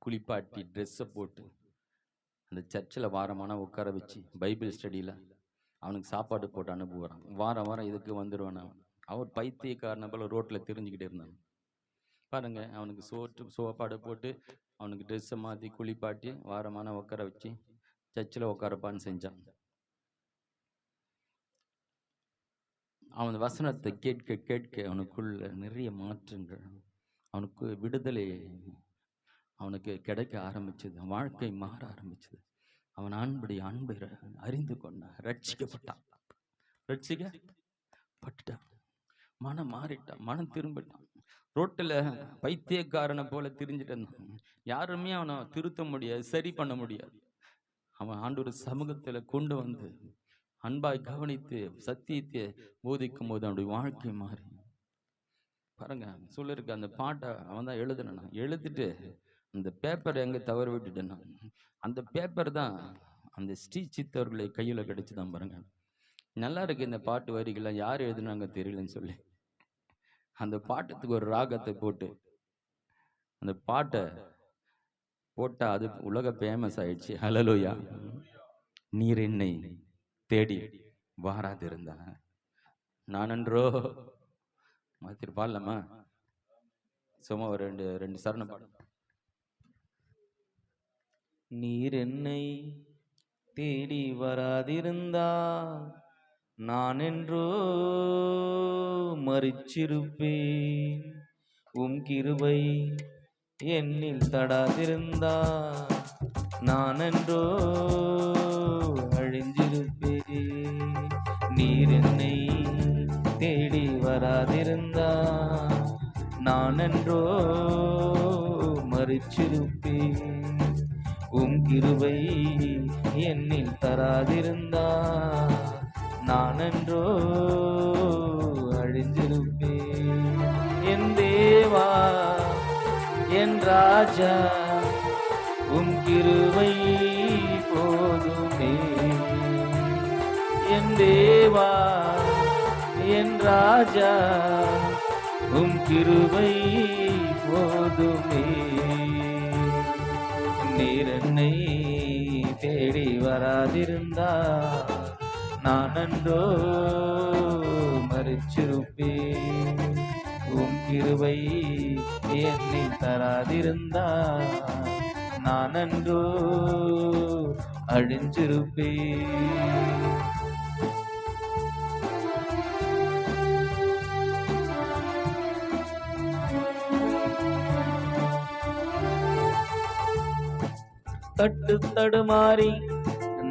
குளிப்பாட்டி ட்ரெஸ்ஸை போட்டு அந்த சர்ச்சில் வாரமான உட்கார வச்சு பைபிள் ஸ்டடியில் அவனுக்கு சாப்பாடு போட்டு அனுப்புவான். வாரம் வாரம் இதுக்கு வந்துடுவான். அவர் பைத்தியக்காரனை போல ரோட்டில் தெரிஞ்சுக்கிட்டே இருந்தான் பாருங்க. அவனுக்கு சோப்பாடு போட்டு அவனுக்கு ட்ரெஸ்ஸை மாற்றி குளிப்பாட்டி வாரமான உட்கார வச்சு சர்ச்சில் உட்காரப்பான்னு செஞ்சான். அவன் வசனத்தை கேட்க கேட்க அவனுக்குள்ள நிறைய மாற்றங்கள், அவனுக்கு விடுதலை அவனுக்கு கிடைக்க ஆரம்பிச்சது, வாழ்க்கை மாற ஆரம்பிச்சது. அவன் அன்பை அறிந்து கொண்டான், ரட்சிக்கப்பட்டான், மனம் மாறிட்டான், மனம் திரும்பிட்டான். ரோட்டில் பைத்தியக்காரனை போல திரிஞ்சிட்டு இருந்தான். யாருமே அவனை திருத்த முடியாது, சரி பண்ண முடியாது. அவன் ஆண்டவர் சமூகத்தில் கொண்டு வந்து அன்பாய் கவனித்து சத்தியத்தை போதிக்கும் போது அவனுடைய வாழ்க்கை மாறி பாருங்க. சொல்லிருக்க அந்த பாட்டை அவன் தான் எழுதுனா, எழுதிட்டு அந்த பேப்பர் எங்கே தவறு விட்டுட்டேன்னா அந்த பேப்பர் தான் அந்த ஸ்ரீ சித்தவர்களை கையில் கிடைச்சுதான் பாருங்க. நல்லா இருக்கு இந்த பாட்டு வரிகள்லாம், யார் எழுதுனாங்க தெரியலன்னு சொல்லி அந்த பாட்டத்துக்கு ஒரு ராகத்தை போட்டு அந்த பாட்டை போட்டா அது உலக ஃபேமஸ் ஆயிடுச்சு. ஹல்லேலூயா. நீர் என்னை தேடி வாராதிருந்தா நானன்றோ மாத்திரு பாடலாமா? சும்மா ஒரு ரெண்டு சரணம் பாடு. நீர் என்னை தேடி வராதிருந்தா நான் என்றோ மரிச்சிருப்பேன். கிருபை என்னில் தடாதிருந்தா நான் என்றோ அழிஞ்சிருப்பேன். நீர் என்னை தேடி வராதிருந்தா நான் என்றோ மரிச்சிருப்பேன். கிருபை என்னில் தராதிருந்தா நான் என்றோ அழிஞ்சிருப்பேன். என் தேவா என் ராஜா கிருபை போதுமே. என் தேவா என் ராஜா கிருபை போதுமே. நீர் என்னை தேடி வராதிருந்தா நான் அன்றோ மரிச்சிருப்பேன். கிருபை என்னை தராதிருந்தா நான் அன்றோ அழிஞ்சிருப்பேன். தட்டு தடுமாறி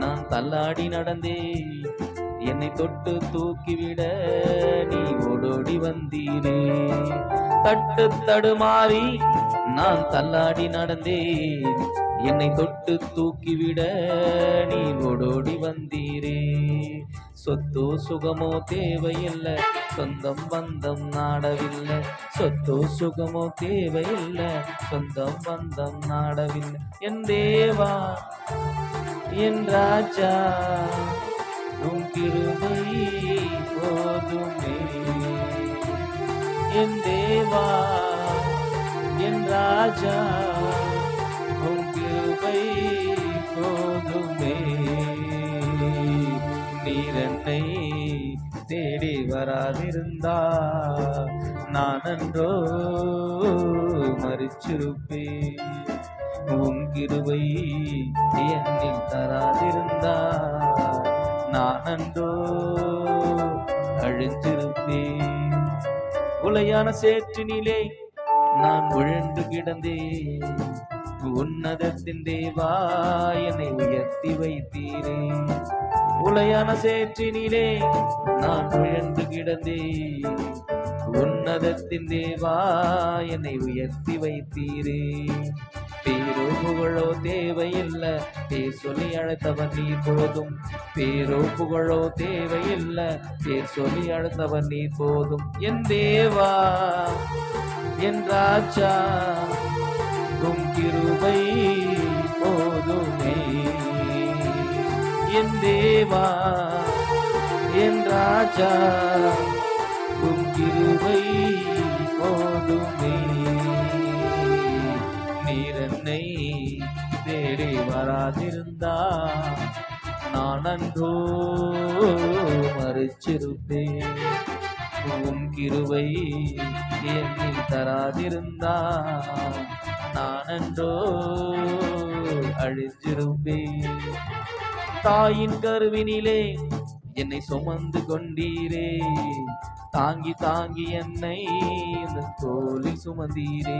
நான் தள்ளாடி நடந்தேன், என்னை தொட்டு தூக்கிவிட நீ ஓடோடி வந்தீரே. தட்டு தடுமாறி நான் தள்ளாடி நடந்தேன், என்னை தொட்டு தூக்கிவிட நீ ஓடோடி வந்தீரே. சொத்தோ சுகமோ தேவையில்லை, சொந்தம் பந்தம் நாடவில்லை. சொத்தோ சுகமோ தேவையில்லை, சொந்தம் பந்தம் நாடவில்லை. என் தேவா என் ராஜா உன் கிருபை போதுமே. என் தேவா என் ராஜா உன் கிருபை போதுமே. நீர் என்னை தேடி வராதிருந்தா நான் அன்றோ மரிச்சிருப்பேன். உன் கிருபை என்னில் தராதிருந்தா நான் அன்றோ அழிந்திருப்பேன். உளையான சேற்றினிலே நான் விழுந்து கிடந்தேன், உன்னதத்தின் தேவா என்னை உயர்த்தி வைத்தீரே. உளையான சேற்றினிலே நான் விழுந்து கிடந்தேன், உன்னதத்தின் தேவா என்னை உயர்த்தி வைத்தீரே. பேரோ புகழோ தேவையில்லை, பேர் சொல்லி அழைத்தவர் நீர் போதும். பேரோ புகழோ தேவையில்லை, பேர் சொல்லி அழைத்தவர் நீர் போதும். என் தேவா என் ராஜா உம் கிருபை போதுமே. என் தேவா என் ராஜா உம் கிருபை போதுமே. நீர் என்னை தேடி வராதிருந்தா நான் அன்றோ மரிச்சிருப்பேன். உம் கிருபை என்னில் தராதிருந்தா நான் அன்றோ அழிச்சிருப்பேன். தாயின் கருவினிலே என்னை சுமந்து கொண்டீரே, தாங்கி தாங்கி என்னை இந்த தோளில் சுமந்தீரே.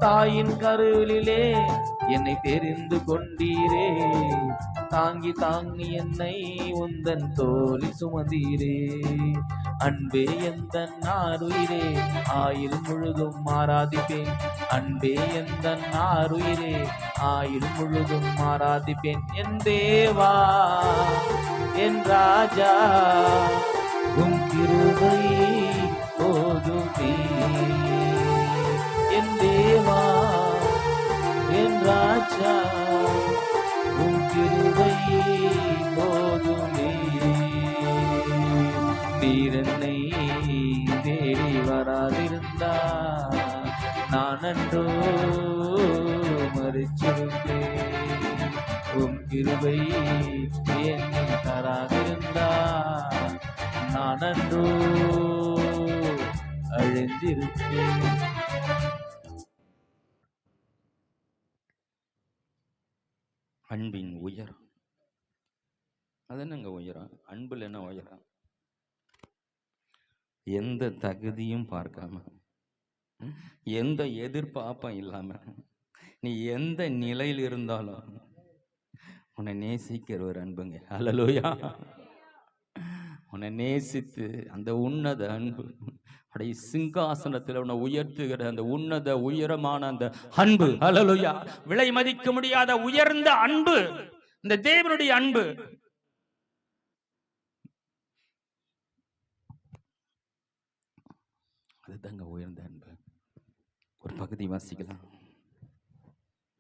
தாயின் கருவிலே என்னை தெரிந்து கொண்டீரே, தாங்கி தாங்கி என்னை உந்தன் தோளில் சுமந்தீரே. அன்பே எந்தன் ஆருயிரே ஆயுள் முழுதும் ஆராதிப்பேன். அன்பே எந்தன் ஆருயிரே ஆயுள் முழுதும் ஆராதிப்பேன். என் தேவா என் ராஜா உம் கிருபை போதுமே. என் தேவா என் ராஜா உம் கிருபை போதுமே. நீர் என்னை தேடி வராதிருந்தா நான் அன்றோ மரிச்சிருப்பேன். உம் கிருபை என்னில் தராதிருந்தா நான் அன்றோ அழிந்திருப்பேன். அன்பின் உயரம் அது என்னங்க உயரம்? அன்புல என்ன உயரம்? எந்த தகுதியும் பார்க்காம, எந்த எதிர்பார்ப்பும் இல்லாம, நீ எந்த நிலையில் இருந்தாலும் உன்னை நேசிக்கிற ஒரு அன்புங்க. ஹல்லேலூயா. உன்னை நேசித்து அந்த உன்னத அன்பு உடைய சிங்காசனத்தில் உன்னை உயர்த்துகிற அந்த உன்னத உயரமான அந்த அன்பு, ஹல்லேலூயா, விலை மதிக்க முடியாத உயர்ந்த அன்பு, இந்த தேவனுடைய அன்பு. அதுதாங்க உயர்ந்த அன்பு. ஒரு பகுதி வாசிக்கலாம்,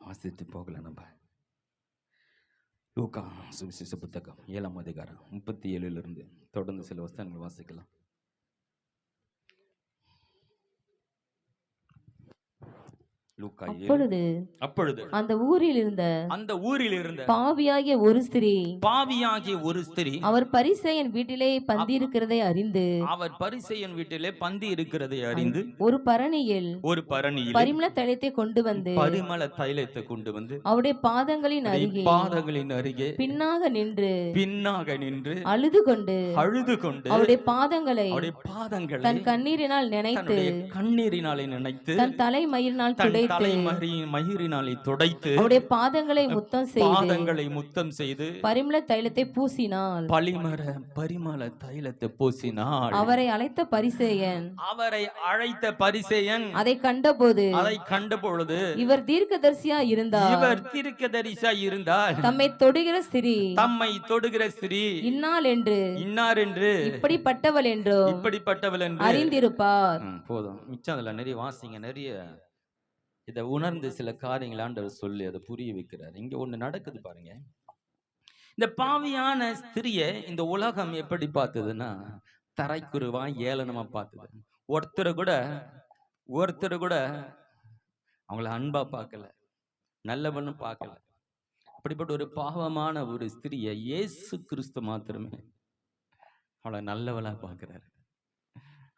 வாசித்து போகலாம். நம்ம லூக்கா சுவிசேஷ புத்தகம் 7ஆம் அதிகாரம் 37 தொடர்ந்து சில வசனங்கள் வாசிக்கலாம். அப்பொழுது அந்த ஊரில் இருந்த பாவியாகிய ஒரு ஸ்திரீ அவர் பரிசேயன் வீட்டிலே பந்தி இருக்கிறதை அறிந்து ஒரு பரணியில் பரிமள தைலத்தை கொண்டு வந்து அவருடைய பாதங்களின் அருகே பின்னாக நின்று அழுது கொண்டு அவருடைய பாதங்களை தன் கண்ணீரினால் நினைத்து தன் தலைமயிரினால் துடைத்து மயிரினாலே துடைத்து அவருடைய பாதங்களை முத்தம் செய்து பாதங்களை முத்தம் செய்து பரிமள தைலத்தை பூசினாள். பரிமள தைலத்தை பூசினாள். அவரை அழைத்த பரிசேயன் அதை கண்டபொழுது இவர் தீர்க்கதரிசியா இருந்தால் தம்மை தொடுகிற ஸ்திரீ இன்னாள் என்று இப்படிப்பட்டவள் என்றோ அறிந்திருப்பார். போதும், மிச்சம் அதுல நிறைய வாசிங்க, நிறைய இதை உணர்ந்து சில காரியங்கள் ஆண்டவர் சொல்லி அதை புரிய வைக்கிறார். இங்க ஒண்ணு நடக்குது பாருங்க. இந்த பாவியான ஸ்திரிய இந்த உலகம் எப்படி பார்த்ததுன்னா தரைக்குருவா ஏளனமா பார்த்தது. ஒருத்தர் கூட அவங்கள அன்பா பார்க்கல, நல்லவன்னு பார்க்கல. அப்படிப்பட்ட ஒரு பாவமான ஒரு ஸ்திரிய இயேசு கிறிஸ்து மாத்திரமே அவளை நல்லவளா பார்க்கிறாரு,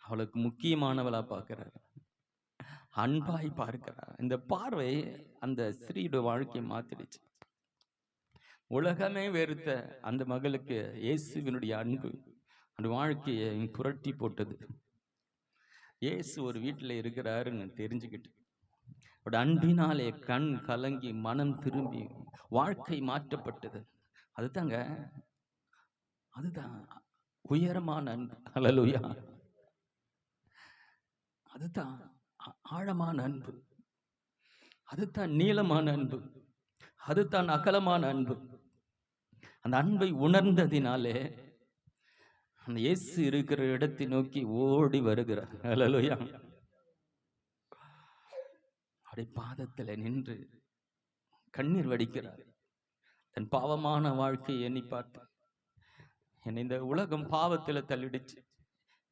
அவளுக்கு முக்கியமானவளா பார்க்கிறாரு, அன்பாய் பார்க்கிறார். இந்த பார்வை அந்த ஸ்திரீயோட வாழ்க்கையை மாத்திடுச்சு. உலகமே வெறுத்த அந்த மகளுக்கு இயேசுவினுடைய அன்பு அந்த வாழ்க்கையை புரட்டி போட்டது. இயேசு ஒரு வீட்டில் இருக்கிறாருன்னு தெரிஞ்சுக்கிட்டு அவருடைய அன்பினாலே கண் கலங்கி மனம் திரும்பி வாழ்க்கை மாற்றப்பட்டது. அதுதான் உயரமான அன்பு. ஹல்லேலூயா. அதுதான் ஆழமான அன்பு, அதுதான் நீளமான அன்பு, அதுதான் அகலமான அன்பு. அந்த அன்பை உணர்ந்ததினாலே அந்த இயேசு இருக்கிற இடத்தை நோக்கி ஓடி வருகிறார். ஹல்லேலூயா. அவருடைய பாதத்துல நின்று கண்ணீர் வடிக்கிறார். தன் பாவமான வாழ்க்கையை எண்ணி பார்த்து, என்னை இந்த உலகம் பாவத்துல தள்ளிடுச்சு,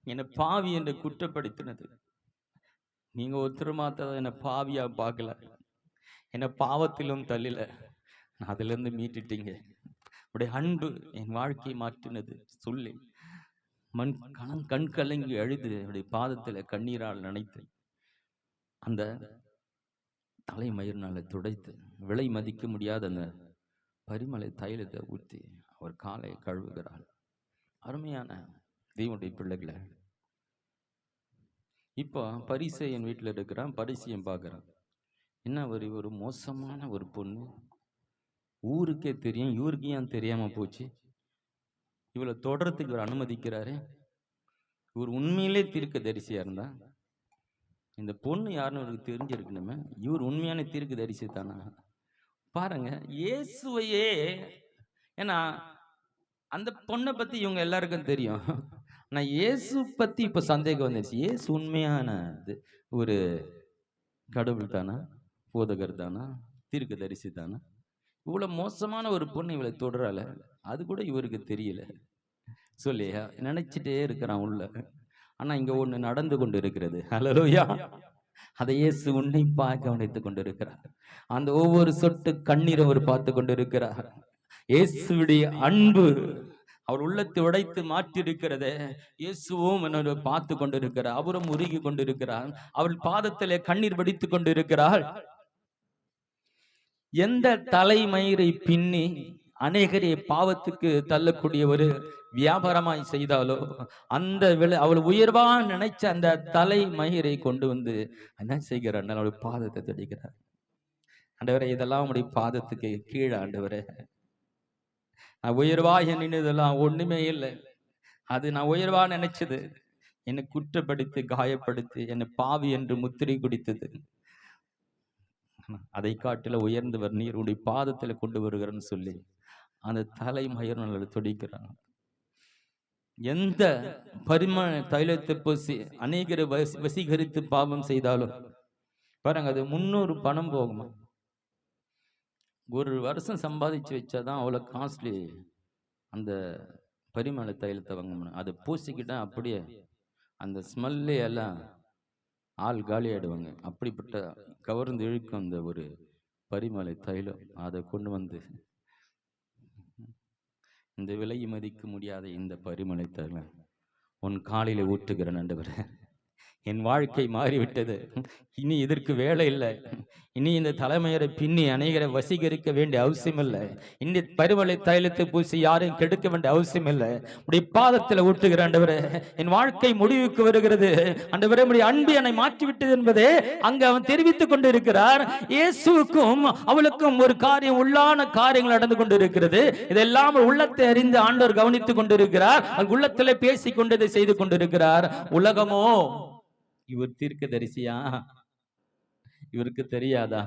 என்னை பாவி என்று குற்றப்படுத்தினது. நீங்க ஒருத்தருமாத்த என்னை பாவியா பார்க்கல, என்னை பாவத்திலும் தள்ளில, நான் அதுல இருந்து மீட்டுட்டீங்க. உடைய அன்பு என் வாழ்க்கையை மாற்றினது சொல்லி கண் கலங்கி அழுது அவருடைய பாதத்துல கண்ணீரால் நினைத்து அந்த தலைமயிர்னால துடைத்து விலை மதிக்க முடியாத அந்த பரிமள தைலத்தை ஊற்றி அவர் காலை கழுவுகிறார். அருமையான தேவனுடைய பிள்ளைகளை, இப்போ பரிசேயன் வீட்டில் இருக்கிறான். பரிசேயன் பார்க்குறான், என்ன ஒரு மோசமான ஒரு பொண்ணு, ஊருக்கே தெரியும், இவருக்கு ஏன் தெரியாம போச்சு, இவளை தொடரத்துக்கு இவர் அனுமதிக்கிறாரு. இவர் உண்மையிலே தீர்க்கதரிசியா இருந்தா இந்த பொண்ணு யாருன்னு இவருக்கு தெரிஞ்சிருக்கணுமே, இவர் உண்மையான தீர்க்கதரிசி தானா? பாருங்க, இயேசுவையே, ஏன்னா அந்த பொண்ணை பத்தி இவங்க எல்லாருக்கும் தெரியும், ஆனா இயேசு பத்தி இப்ப சந்தேகம் வந்துருச்சு. இயேசு உண்மையான ஒரு கடவுள் தானா, போதகர் தானா, தீர்க்கதரிசி தானா? இவ்வளவு மோசமான ஒரு பொண்ணு இவளை தொடரால, அது கூட இவருக்கு தெரியல சொல்லியா நினைச்சிட்டே இருக்கிறான் உள்ள. ஆனா இங்க ஒண்ணு நடந்து கொண்டு இருக்கிறது. ஹல்லேலூயா. அதை இயேசு உன்னிப்பாக கவனித்துக் கொண்டிருக்கிறார். அந்த ஒவ்வொரு சொட்டு கண்ணீரை அவர் பார்த்து கொண்டிருக்கிறார். இயேசுடைய அன்பு அவர் உள்ளத்தை உடைத்து மாற்றி இருக்கிறதே, இயேசுவும் என்னோட பார்த்து கொண்டிருக்கிறார். அவரும் உருகி கொண்டிருக்கிறார். அவள் பாதத்திலே கண்ணீர் வடித்துக் கொண்டிருக்கிறாள். எந்த தலைமயிரை பின்னி அநேகரை பாவத்துக்கு தள்ளக்கூடிய ஒரு வியாபாரமாய் செய்தாலோ அந்த அவள் உயர்வா நினைச்ச அந்த தலைமயிரை கொண்டு வந்து என்ன செய்கிறார், அவளுடைய பாதத்தை தடிக்கிறார். ஆண்டவரே, இதெல்லாம் உங்களுடைய பாதத்துக்கு கீழே ஆண்டவரே, நான் உயர்வா நின்னதெல்லாம் ஒண்ணுமே இல்லை, அது நான் உயர்வா நினைச்சது என்னை குற்றப்படுத்தி காயப்படுத்தி என்னை பாவி என்று முத்திரை குடித்தது. அதை காட்டில உயர்ந்தவர் நீர் உடைய பாதத்துல கொண்டு வருகிறன்னு சொல்லி அந்த தலைமயிர் துடிக்கிறான். எந்த பரிமள தைலத்தை பூசி அநேகரை வசீகரித்து பாவம் செய்தாலும் பாருங்க, அது 300 பணம் போகுமா? ஒரு வருஷம் சம்பாதிச்சு வச்சாதான் அவ்வளவு காஸ்ட்லி அந்த பரிமள தைலத்தை வாங்க முடியும். அதை பூசிக்கிட்டா அப்படியே அந்த ஸ்மெல்லே எல்லாம் ஆள் காலி ஆயிடுவாங்க. அப்படிப்பட்ட கவர்ந்து இழுக்கும் அந்த ஒரு பரிமள தைலம், அதை கொண்டு வந்து இந்த விலை மதிக்க முடியாத இந்த பரிமள தைலம் உன் காலில ஊற்றுகிற ஆண்டவரே, என் வாழ்க்கை மாறிவிட்டது, இனி இதற்கு வேலை இல்லை, இனி இந்த தலைமையரை பின்னி அநேகரை வசீகரிக்க வேண்டிய அவசியம் இல்லை, இனி பருவலை தைலத்தை பூசி யாரையும் கெடுக்க வேண்டிய அவசியம் இல்லை, உடைய பாதத்தில் ஊட்டுகிற ஆண்டவரே, என் வாழ்க்கை முடிவுக்கு வருகிறது ஆண்டவரே, உடைய அன்பு என்னை மாற்றிவிட்டது என்பதே அங்க அவன் தெரிவித்துக் கொண்டிருக்கிறார். இயேசுவுக்கும் அவளுக்கும் ஒரு காரியம், உள்ளான காரியங்கள் நடந்து கொண்டிருக்கிறது. இதெல்லாம் உள்ளத்தை அறிந்து ஆண்டவர் கவனித்துக் கொண்டிருக்கிறார். உள்ளத்திலே பேசிக் கொண்டதை செய்து கொண்டிருக்கிறார். உலகமோ இவர் தீர்க்கதரிசியா, இவருக்கு தெரியாதா?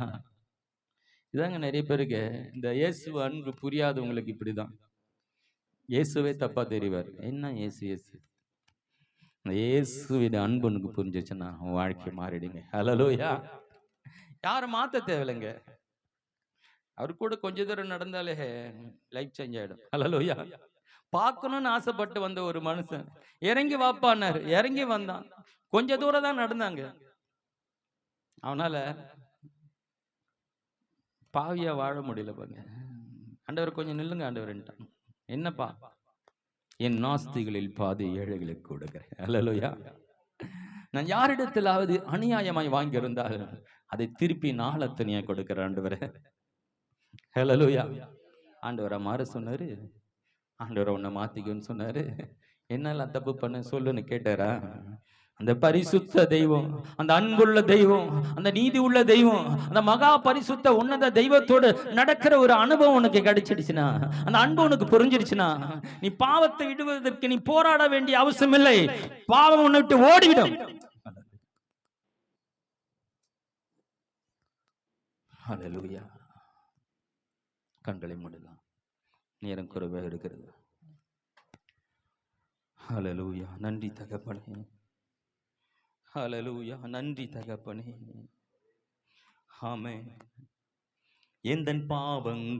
இதாங்க நிறைய பேருக்கு இந்த இயேசு அன்பு புரியாதவங்களுக்கு இப்படிதான். இயேசுவே தப்பா தெரிவார். என்ன இயேசு இயேசு, இந்த இயேசுவின் அன்பு உனக்கு புரிஞ்சிச்சுன்னா உன் வாழ்க்கை மாறிடுங்க. ஹல்லேலூயா. யாரும் மாத்த தேவையில்லைங்க. அவர் கூட கொஞ்ச தூரம் நடந்தாலே லைஃப் சேஞ்ச் ஆயிடும். ஹல்லேலூயா. பார்க்கணும்னு ஆசைப்பட்டு வந்த ஒரு மனுஷன் இறங்கி வாப்பான்னாரு, இறங்கி வந்தான். கொஞ்ச தூரம் தான் நடந்தாங்க. அவனால பாவியா வாழ முடியல. பாங்க, ஆண்டவர் கொஞ்சம் நில்லுங்க ஆண்டவர். என்னப்பா, என் நாஸ்திகளில் பாதி ஏழைகளுக்கு கொடுக்கிறேன். ஹல்லேலூயா. நான் யாரிடத்திலாவது அநியாயமாய் வாங்கியிருந்தால் அதை திருப்பி நாளத்தனியா கொடுக்கிற ஆண்டவரே. ஹல்லேலூயா. ஆண்டவரை மாற சொன்னாரு. ஆண்டவரை உன்னை மாத்திக்கன்னு சொன்னாரு. என்னெல்லாம் தப்பு பண்ண சொல்லுன்னு கேட்டாரா? அந்த பரிசுத்த தெய்வம், அந்த அன்புள்ள தெய்வம், அந்த நீதி உள்ள தெய்வம், அந்த மகா பரிசுத்த உன்னத தெய்வத்தோடு நடக்கிற ஒரு அனுபவம் உனக்கு கிடைச்சிடுச்சுன்னா, அந்த அன்பு உனக்கு புரிஞ்சிருச்சுன்னா, நீ பாவத்தை விடுவதற்கு நீ போராட வேண்டிய அவசியம் இல்லை. பாவம் உன்னை விட்டு ஓடிவிடும். ஹல்லேலூயா. கண்களை மூடலாம், நேரம் குறைவாக இருக்கிறது. ஹல்லேலூயா. நன்றி தகப்பனே. ஹல்லேலூயா. நன்றி தகப்பனே. ஆமென். எந்தன் பாவங்கள்